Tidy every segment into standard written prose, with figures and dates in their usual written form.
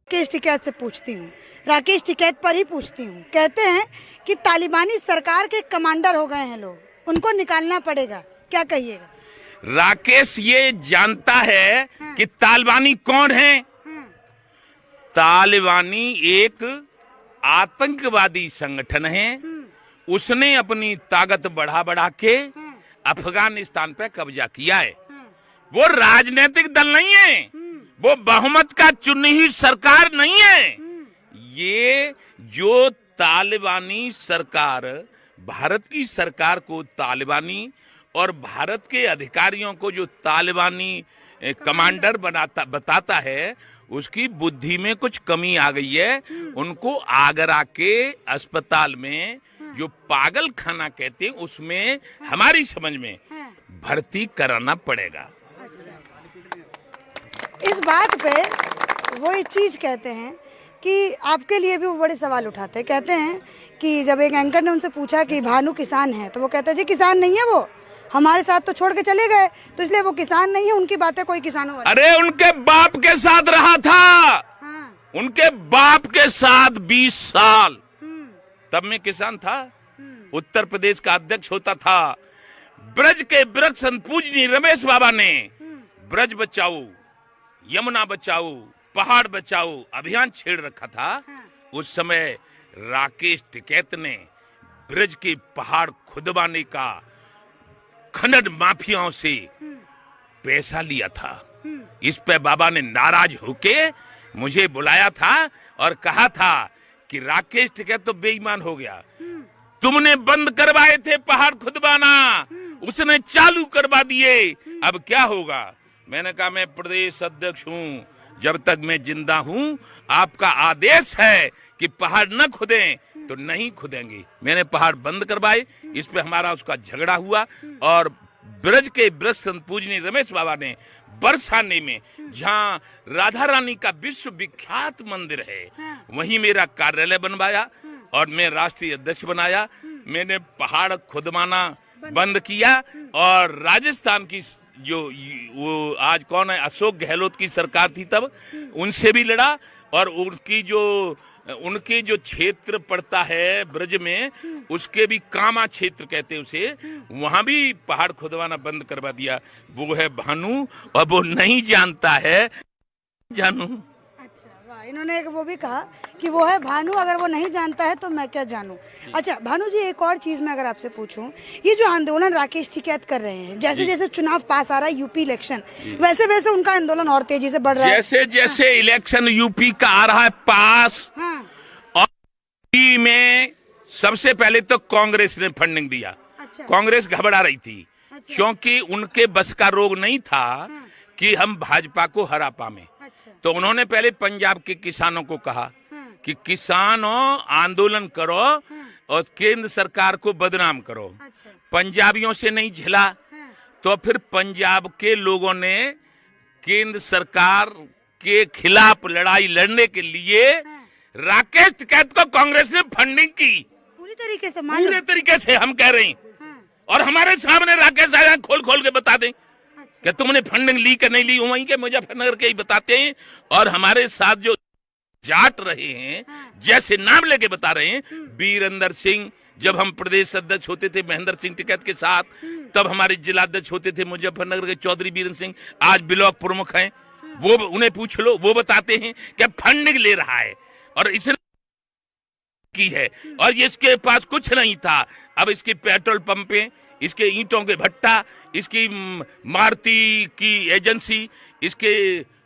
राकेश टिकैत से पूछती हूँ, राकेश टिकैत पर ही पूछती हूँ। कहते हैं कि तालिबानी सरकार के कमांडर हो गए हैं लोग, उनको निकालना पड़ेगा, क्या कहिएगा? राकेश ये जानता है कि तालिबानी कौन है। तालिबानी एक आतंकवादी संगठन है। उसने अपनी ताकत बढ़ा बढ़ा के अफगानिस्तान पे कब्जा किया है। वो राजनीतिक दल नहीं है, वो बहुमत का चुनी हुई सरकार नहीं है। ये जो तालिबानी सरकार भारत की सरकार को तालिबानी और भारत के अधिकारियों को जो तालिबानी कमांडर बताता है, उसकी बुद्धि में कुछ कमी आ गई है। उनको आगरा के अस्पताल में जो पागल खाना कहते हैं उसमें हमारी समझ में भर्ती कराना पड़ेगा। इस बात पे वो एक चीज कहते हैं कि आपके लिए भी वो बड़े सवाल उठाते हैं। कहते हैं कि जब एक एंकर ने उनसे पूछा कि भानु किसान है, तो वो कहते हैं जी किसान नहीं है, वो हमारे साथ तो छोड़ के चले गए, तो इसलिए वो किसान नहीं है, उनकी बातें कोई किसानों वाली। अरे उनके बाप के साथ रहा था। उनके बाप के साथ 20 साल, तब मैं किसान था। उत्तर प्रदेश का अध्यक्ष होता था। ब्रज के वृक्ष पूजनीय रमेश बाबा ने ब्रज बचाओ, यमुना बचाओ, पहाड़ बचाओ अभियान छेड़ रखा था। उस समय राकेश टिकैत ने ब्रज के पहाड़ खुदवाने का खनन माफियाओं से पैसा लिया था। इस पे बाबा ने नाराज होके मुझे बुलाया था और कहा था कि राकेश टिकैत तो बेईमान हो गया, तुमने बंद करवाए थे पहाड़ खुदवाना, उसने चालू करवा दिए, अब क्या होगा? मैंने कहा मैं प्रदेश अध्यक्ष हूं, जब तक मैं जिंदा हूं आपका आदेश है कि पहाड़ न खुदें तो नहीं खुदेंगे। मैंने पहाड़ बंद करवाए। इस पे हमारा उसका झगड़ा हुआ और ब्रज के वृक्ष पूजनीय रमेश बाबा ने बरसाने में, जहां राधा रानी का विश्व विख्यात मंदिर है, वहीं मेरा कार्यालय बनवाया और मैं राष्ट्रीय अध्यक्ष बनाया। मैंने पहाड़ खुदवाना बंद किया और राजस्थान की जो वो आज कौन है, अशोक गहलोत की सरकार थी तब, उनसे भी लड़ा और उनके जो क्षेत्र पड़ता है ब्रज में, उसके भी कामा क्षेत्र कहते हैं उसे, वहां भी पहाड़ खुदवाना बंद करवा दिया। वो है भानु और वो नहीं जानता है जानू। अच्छा वाह, इन्होंने वो भी कहा कि वो है भानु, अगर वो नहीं जानता है तो मैं क्या जानूं। अच्छा भानु जी, एक और चीज मैं अगर आपसे पूछूं, ये जो आंदोलन राकेश टिकैत कर रहे हैं, जैसे जैसे चुनाव पास आ रहा है, यूपी इलेक्शन, वैसे वैसे उनका आंदोलन और तेजी से बढ़ रहा है। जैसे जैसे इलेक्शन यूपी का आ रहा है पास, और यूपी में सबसे पहले तो कांग्रेस ने फंडिंग दिया। कांग्रेस घबरा रही थी क्योंकि उनके बस का रोग नहीं था कि हम भाजपा को हरा पावे। तो उन्होंने पहले पंजाब के किसानों को कहा कि किसानों आंदोलन करो और केंद्र सरकार को बदनाम करो। पंजाबियों से नहीं झिला, तो फिर पंजाब के लोगों ने केंद्र सरकार के खिलाफ लड़ाई लड़ने के लिए राकेश टिकैत को कांग्रेस ने फंडिंग की पूरे तरीके से हम कह रहे हैं। और हमारे सामने राकेश आया खोल खोल के बता दें कि तुमने फंडिंग ली कि नहीं ली, वहीं के मुजफ्फरनगर के ही बताते हैं। और हमारे साथ जो जाट रहे हैं, जैसे नाम लेके बता रहे हैं, वीरेंद्र सिंह, जब हम प्रदेश अध्यक्ष होते थे महेंद्र सिंह टिकैत के साथ, तब हमारे जिला अध्यक्ष होते थे मुजफ्फरनगर के चौधरी वीरेंद्र सिंह, आज ब्लॉक प्रमुख हैं। वो उन्हें पूछ लो, वो बताते हैं कि फंडिंग ले रहा है और इसने की है और ये इसके पास कुछ नहीं था। अब इसके पेट्रोल पंपे, इसके ईंटों के भट्टा, इसकी मारुति की एजेंसी, इसके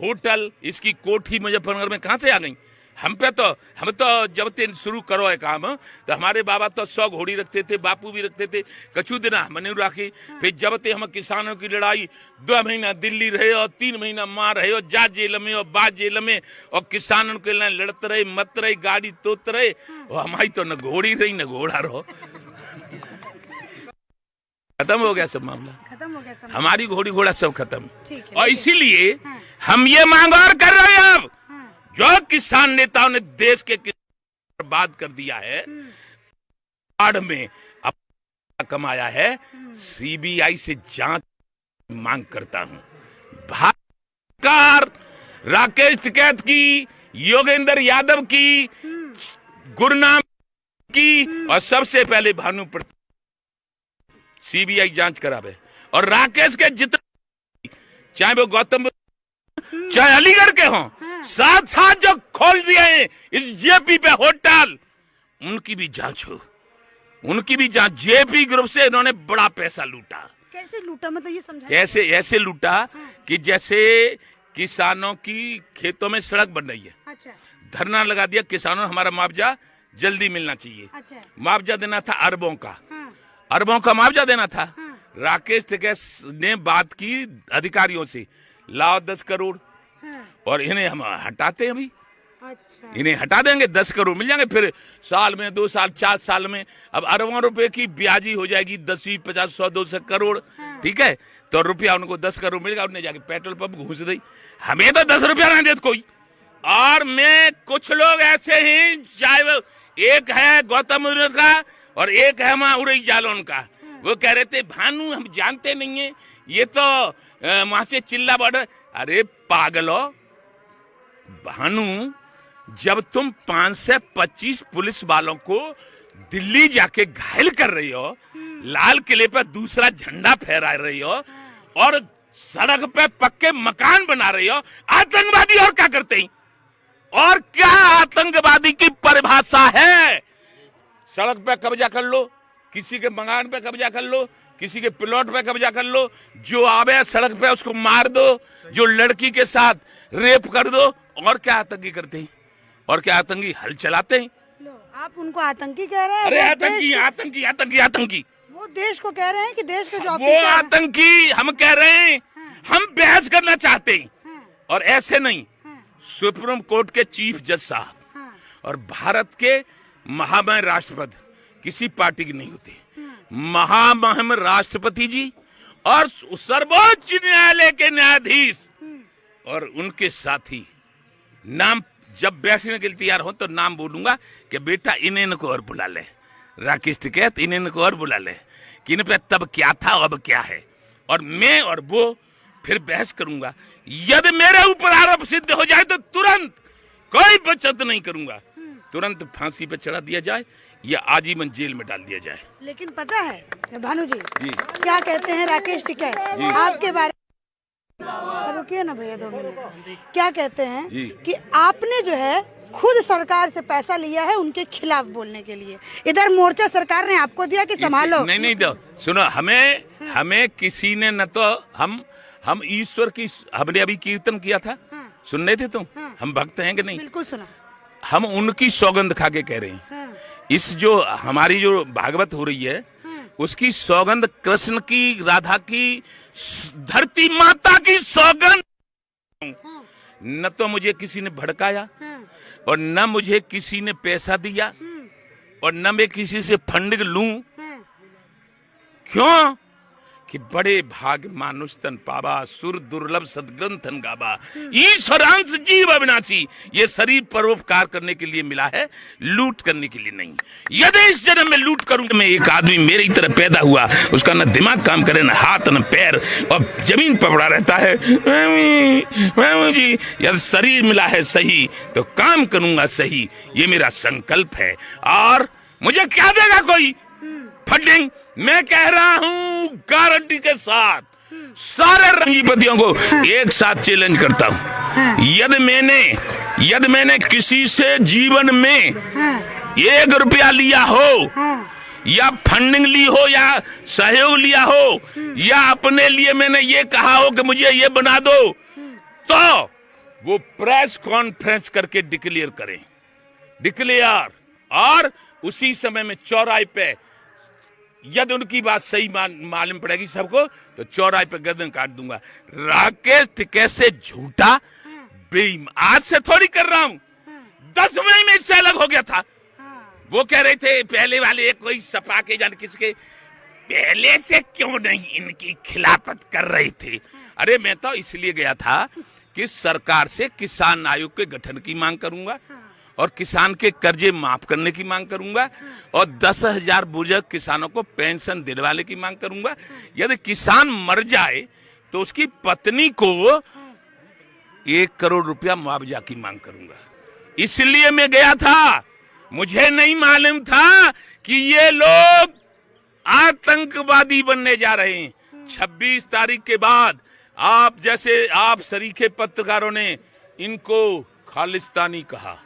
होटल, इसकी कोठी मुजफ्फरनगर में कहां से आ गई? हम तो जब ते शुरू करो है काम, तो हमारे बाबा तो 100 घोड़ी रखते थे, बापू भी रखते थे, कछु दिन हमने राखी। फिर जब ते हम किसानों की लड़ाई 2 महीना दिल्ली रहे और 3 महीना मार रहे और जा जेल में और बा जेल में, और किसानों के लिए लड़ते रहे, मत रहे, गाड़ी तोत रहे, और हमारी तो न घोड़ी रही न घोड़ा रहो। खत्म हो गया सब मामला, खत्म हो गया सब, हमारी घोड़ी घोड़ा सब खत्म। और इसीलिए हम ये मांग और कर रहे हैं, अब जो किसान नेताओं ने देश के बर्बाद कर दिया है, बाढ़ में अपना कमाया है, सीबीआई से जांच मांग करता हूं। सरकार राकेश टिकैत की योगेंद्र यादव की, गुरनाम की, और सबसे पहले भानु प्रताप। सीबीआई जांच करावे। और राकेश के जितने, चाहे वो गौतम चाहे अलीगढ़ के हों, साथ साथ जो खोल दिए हैं इस जेपी पे होटल, उनकी भी जांच हो, उनकी भी जांच। जेपी ग्रुप से इन्होंने बड़ा पैसा लूटा। कैसे लूटा, मतलब ये समझा। ऐसे लूटा कि जैसे किसानों की खेतों में सड़क बन रही है, अच्छा, धरना लगा दिया किसानों, हमारा मुआवजा जल्दी मिलना चाहिए। अच्छा, मुआवजा देना था अरबों का, अरबों का मुआवजा देना था। राकेश टिकैत ने बात की अधिकारियों से, लाओ 10 करोड़, और इन्हें हम हटाते हैं अभी। अच्छा, इन्हें हटा देंगे, 10 करोड़ मिल जाएंगे, फिर साल में 2 साल 4 साल में अब अरबों रुपए की ब्याजी हो जाएगी, 10, 20, 50, 100, 200 करोड़। ठीक है, तो रुपया उनको 10 करोड़ मिलेगा, उन्हें जाके पेट्रोल पंप घुस दी। हमें तो 10 रुपया ना देते कोई। और मैं कुछ लोग ऐसे हैं, चाहे वो एक है गौतम का और एक है वहां उड़ई जालौन का, वो कह रहे थे भानु हम जानते नहीं है, ये तो वहां से चिल्ला बॉर्डर। अरे पागलो, भानु जब तुम 5 से 25 पुलिस वालों को दिल्ली जाके घायल कर रही हो, लाल किले पर दूसरा झंडा फहरा रही हो, और सड़क पे पक्के मकान बना रही हो, आतंकवादी और क्या करते हैं? और क्या आतंकवादी की परिभाषा है? सड़क पे कब्जा कर लो, किसी के मकान पे कब्जा कर लो, किसी के प्लॉट पे कब्जा कर लो, जो आवे सड़क पे उसको मार दो, जो लड़की के साथ रेप कर दो। और क्या आतंकी करते हैं? और क्या आतंकी हल चलाते हैं? आप उनको आतंकी कह रहे हैं? अरे आतंकी आतंकी आतंकी आतंकी, वो देश को कह रहे हैं कि देश के जो वो आतंकी हम कह रहे हैं। हम बहस करना चाहते हैं, और ऐसे नहीं। सुप्रीम कोर्ट के चीफ जज साहब और भारत के महामहिम राष्ट्रपति किसी पार्टी की नहीं होती, महामहिम राष्ट्रपति जी और सर्वोच्च न्यायालय के न्यायाधीश और उनके साथी, नाम जब बैठने के लिए तैयार हो तो नाम बोलूंगा कि बेटा इन्हें को और बुला ले, राकेश टिकैत इन्हें को और बुला ले कि इन पे तब क्या था अब क्या है, और मैं और वो फिर बहस करूंगा। यदि मेरे ऊपर आरोप सिद्ध हो जाए तो तुरंत कोई बचत नहीं करूंगा, तुरंत फांसी पे चढ़ा दिया जाए या आजीवन जेल में डाल दिया जाए। लेकिन पता है भानु जी क्या कहते हैं राकेश टिकैत आपके बारे में? रुकिए ना भैया 2 मिनट। क्या कहते हैं कि आपने जो है खुद सरकार से पैसा लिया है उनके खिलाफ बोलने के लिए, इधर मोर्चा सरकार ने आपको दिया कि संभालो। नहीं दो, सुनो, हमें किसी ने न तो हम ईश्वर की, हमने अभी कीर्तन किया था, सुन रहे थे तुम? हम भक्त हैं कि नहीं? बिल्कुल सुना। हम उनकी सौगंध खा के कह रहे हैं, इस जो हमारी जो भागवत हो रही है उसकी सौगंध, कृष्ण की, राधा की, धरती माता की सौगंध। न तो मुझे किसी ने भड़काया और न मुझे किसी ने पैसा दिया और न मैं किसी से फंडिंग लूं। क्यों? कि बड़े भाग मानुष तन पावा, सुर दुर्लभ सदग्रंथन गावा, ईश्वरांश जीव अविनाशी। ये शरीर परोपकार करने के लिए मिला है, लूट करने के लिए नहीं। यदि इस जन्म में लूट करूंगा, मैं एक आदमी मेरी तरह पैदा हुआ, उसका न दिमाग काम करे, न हाथ न पैर, और जमीन पर पड़ा रहता है, जी यदि शरीर मिला है सही तो काम करूंगा सही, ये मेरा संकल्प है। और मुझे क्या देगा कोई फंडिंग? मैं कह रहा हूं गारंटी के साथ, सारे रंगीपतियों को एक साथ चैलेंज करता हूं, यदि मैंने किसी से जीवन में 1 रुपया लिया हो, या फंडिंग ली हो, या सहयोग लिया हो, या अपने लिए मैंने ये कहा हो कि मुझे ये बना दो, तो वो प्रेस कॉन्फ्रेंस करके डिक्लेयर करें, और उसी समय में चौराहे पे, यदि उनकी बात सही मालूम पड़ेगी सबको, तो चौराहे पे गर्दन काट दूंगा। राकेश टिकैत से झूठा बेईमान, आज से थोड़ी कर रहा हूं, 10 महीने इससे अलग हो गया था। वो कह रहे थे पहले वाले कोई सपा के जान किसके, पहले से क्यों नहीं इनकी खिलाफत कर रहे थे। अरे मैं तो इसलिए गया था कि सरकार से किसान आयोग के गठन की मांग करूंगा, और किसान के कर्जे माफ करने की मांग करूंगा, और 10,000 बुजुर्ग किसानों को पेंशन दिलवाने की मांग करूंगा। यदि किसान मर जाए तो उसकी पत्नी को 1 करोड़ रुपया मुआवजा की मांग करूंगा। इसलिए मैं गया था, मुझे नहीं मालूम था कि ये लोग आतंकवादी बनने जा रहे हैं। 26 तारीख के बाद आप जैसे आप सरीखे पत्रकारों ने इनको खालिस्तानी कहा,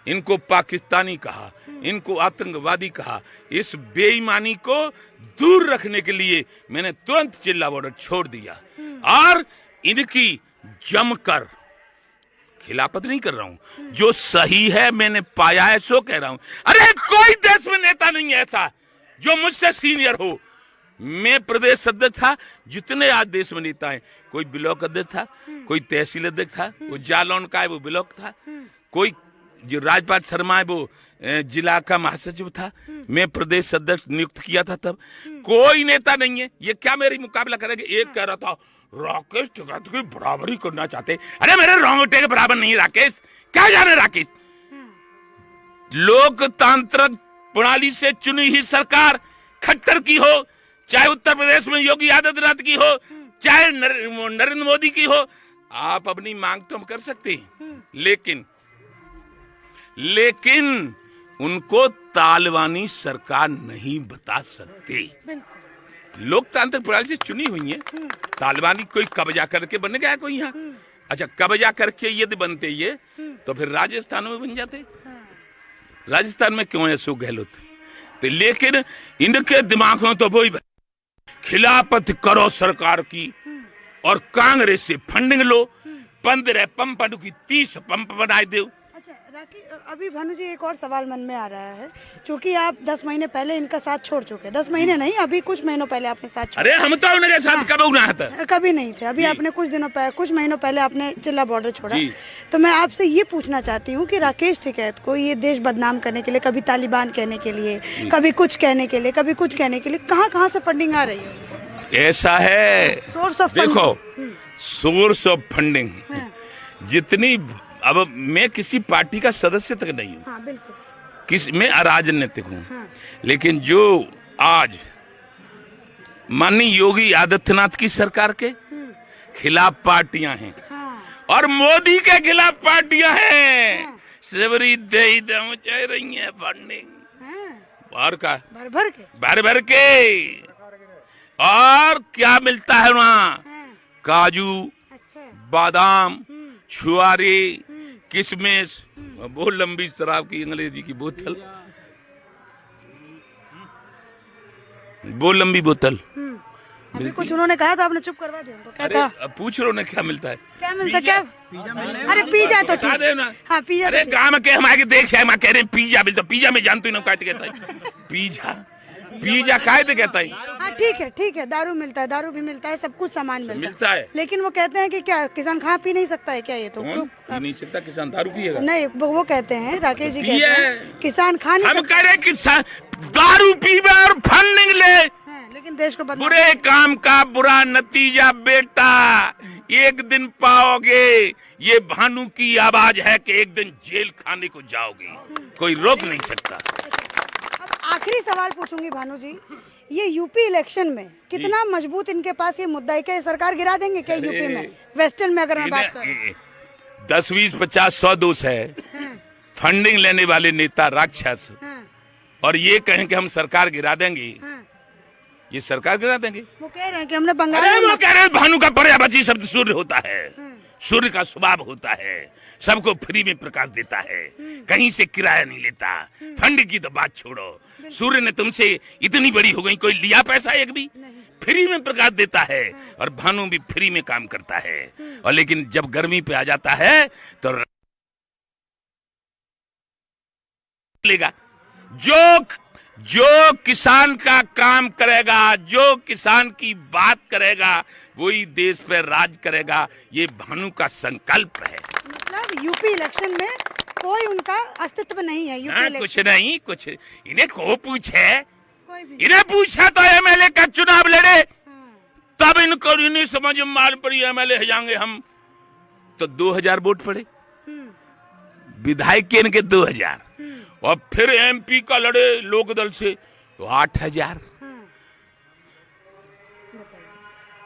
इनको पाकिस्तानी कहा, इनको आतंकवादी कहा। इस बेईमानी को दूर रखने के लिए मैंने तुरंत चिल्ला बॉर्डर छोड़ दिया और इनकी जमकर खिलाफत नहीं कर रहा हूं। जो सही है मैंने पाया है सो कह रहा हूं। अरे कोई देश में नेता नहीं है ऐसा जो मुझसे सीनियर हो। मैं प्रदेश अध्यक्ष था, जितने आज देश में नेता हैं, कोई ब्लॉक अध्यक्ष था, कोई तहसील अध्यक्ष था, वो जालौन का है वो ब्लॉक था, कोई जो राजपाल शर्मा है वो जिला का महासचिव था, मैं प्रदेश अध्यक्ष नियुक्त किया था तब। कोई नेता नहीं है, ये क्या मेरी मुकाबला करेंगे। एक कह रहा था राकेश टिकैत की बराबरी करना चाहते। अरे मेरे रोंगटे के बराबर नहीं राकेश, क्या जाने राकेश। लोकतांत्रिक प्रणाली से चुनी ही सरकार खट्टर की हो, चाहे उत्तर प्रदेश में योगी आदित्यनाथ की हो, चाहे नरेंद्र मोदी की हो, आप अपनी मांग तो हम कर सकते हैं, लेकिन उनको तालिबानी सरकार नहीं बता सकते। लोकतांत्रिक प्रणाली से चुनी हुई है। तालिबानी कोई कब्जा करके बन गया कोई यहाँ? अच्छा, कब्जा करके यदि बनते ये तो फिर राजस्थान में बन जाते। राजस्थान में क्यों है अशोक गहलोत? तो लेकिन इनके दिमाग में तो वही खिलाफत करो सरकार की और कांग्रेस से फंडिंग लो, 15 पंप की 30 पंप बनाए दो। अच्छा राकेश, अभी भानु जी एक और सवाल मन में आ रहा है, क्योंकि आप 10 महीने पहले इनका साथ छोड़ चुके। 10 महीने नहीं, अभी कुछ महीनों पहले आपने साथ छोड़ा। अरे हम तो उनके साथ कब उना था? कभी नहीं थे। अभी आपने कुछ महीनों पहले आपने जिला बॉर्डर छोड़ा। तो मैं आपसे ये पूछना चाहती हूँ कि राकेश टिकैत को ये देश बदनाम करने के लिए, कभी तालिबान कहने के लिए, कभी कुछ कहने के लिए, कभी कुछ कहने के लिए, कहाँ से फंडिंग आ रही है? ऐसा है, सोर्स ऑफ देखो सोर्स ऑफ फंडिंग जितनी, अब मैं किसी पार्टी का सदस्य तक नहीं हूँ। हाँ, बिल्कुल। मैं अराजनीतिक हूँ। लेकिन जो आज माननीय योगी आदित्यनाथ की सरकार के खिलाफ पार्टियां हैं और मोदी के खिलाफ पार्टियां हैं, सबरी दे मचा रही है फंडिंग और का भर भर के। और क्या मिलता है वहाँ? काजू, बादाम, छुआरे, किशमिश, वो लंबी शराब की अंग्रेजी की बोतल, वो लंबी बोतल। अभी कुछ उन्होंने कहा था, आपने चुप करवा दिया उनको। क्या कहा? पूछ रहे हो क्या मिलता है? क्या मिलता है? क्या? अरे पिज्जा तो ठीक है ना। हाँ, पिज्जा। अरे गाँव के हमारे देख है, कह रहे पिज्जा मिलता। पिज्जा में जानते हो ना क्या कहता है? पिज्जा कायदे कहता है। हाँ ठीक है, दारू मिलता है, दारू भी मिलता है, सब कुछ सामान मिलता है। लेकिन वो कहते हैं कि क्या किसान खा पी नहीं सकता है क्या? ये तो पी नहीं सकता, किसान दारू पिएगा? नहीं, वो कहते हैं, राकेश जी कहते हैं किसान खा नहीं सकता। हम कह रहे किसान दारू पीवे और फंडिंग ले, लेकिन देश को बुरे काम का बुरा नतीजा बेटा एक दिन पाओगे। ये भानु की आवाज है कि एक दिन जेल खाने को जाओगे, कोई रोक नहीं सकता। आखिरी सवाल पूछूंगी भानु जी, ये यूपी इलेक्शन में कितना मजबूत इनके पास ये मुद्दा है? क्या सरकार गिरा देंगे क्या यूपी में, वेस्टर्न में अगर मैं बात करूं? 10, 20, 50, 100 दोष है। फंडिंग लेने वाले नेता राक्षस और ये कहें कि हम सरकार गिरा देंगे, ये सरकार गिरा देंगे। वो कह रहे हैं कि हमने बंगाल में, वो कह रहे हैं भानु का पर्यायवाची शब्द सूर्य होता है, सूर्य का स्वभाव होता है, सबको फ्री में प्रकाश देता है, कहीं से किराया नहीं लेता। फंड की तो बात छोड़ो, सूर्य ने तुमसे इतनी बड़ी हो गई, कोई लिया पैसा एक भी? फ्री में प्रकाश देता है और भानु भी फ्री में काम करता है। और लेकिन जब गर्मी पे आ जाता है तो लेगा जो किसान का काम करेगा, जो किसान की बात करेगा, वही देश पे राज करेगा। ये भानु का संकल्प है। मतलब यूपी इलेक्शन में कोई उनका अस्तित्व नहीं है। यूपी कुछ नहीं, कुछ इन्हें को पूछे, इन्हें पूछा तो एमएलए का चुनाव लड़े, तब इनको नहीं समझ में माल पड़ी एमएलए हो जाएंगे हम, तो 2000 वोट पड़े, विधायक के इनके 2000, और फिर एमपी का लड़े लोकदल से तो 8000।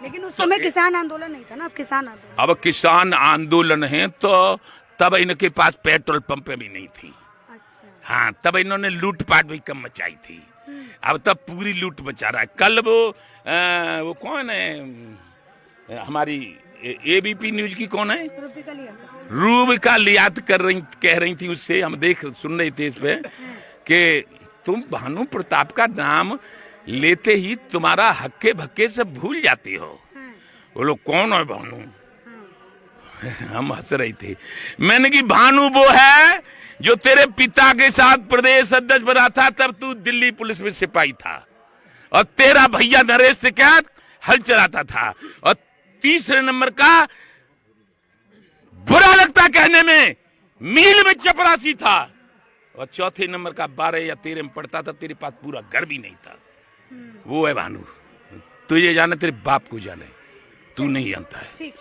लेकिन उस समय किसान आंदोलन नहीं था ना, अब किसान आंदोलन। अब किसान आंदोलन है तो तब इनके पास पेट्रोल पंप भी नहीं थी। अच्छा। हाँ, तब इन्होंने लूटपाट भी कम मचाई थी। अब तब पूरी लूट मचा रहा है। कल वो कौन है, हमारी एबीपी न्यूज की कौन है, रूबिका लियात कह रही थी, उससे हम सुन रहे थे इस पे कि तुम भानु प्रताप का नाम लेते ही तुम्हारा हक्के भक्के सब भूल जाती हो। वो लोग कौन है भानु? हम हंस रहे थे। मैंने कि भानु वो है जो तेरे पिता के साथ प्रदेश अध्यक्ष बना था, तब तू दिल्ली पुलिस में सिपाही था, और तेरा भैया नरेश टिकैत हल चलाता था। और तीसरे नंबर का, बुरा लगता कहने में, मील में चपरासी था। और चौथे नंबर का 12 या 13 में पढ़ता था, तेरे पास पूरा घर भी नहीं था। वो है भानु। तुझे जाने, तेरे बाप को जाने, तू नहीं जानता है।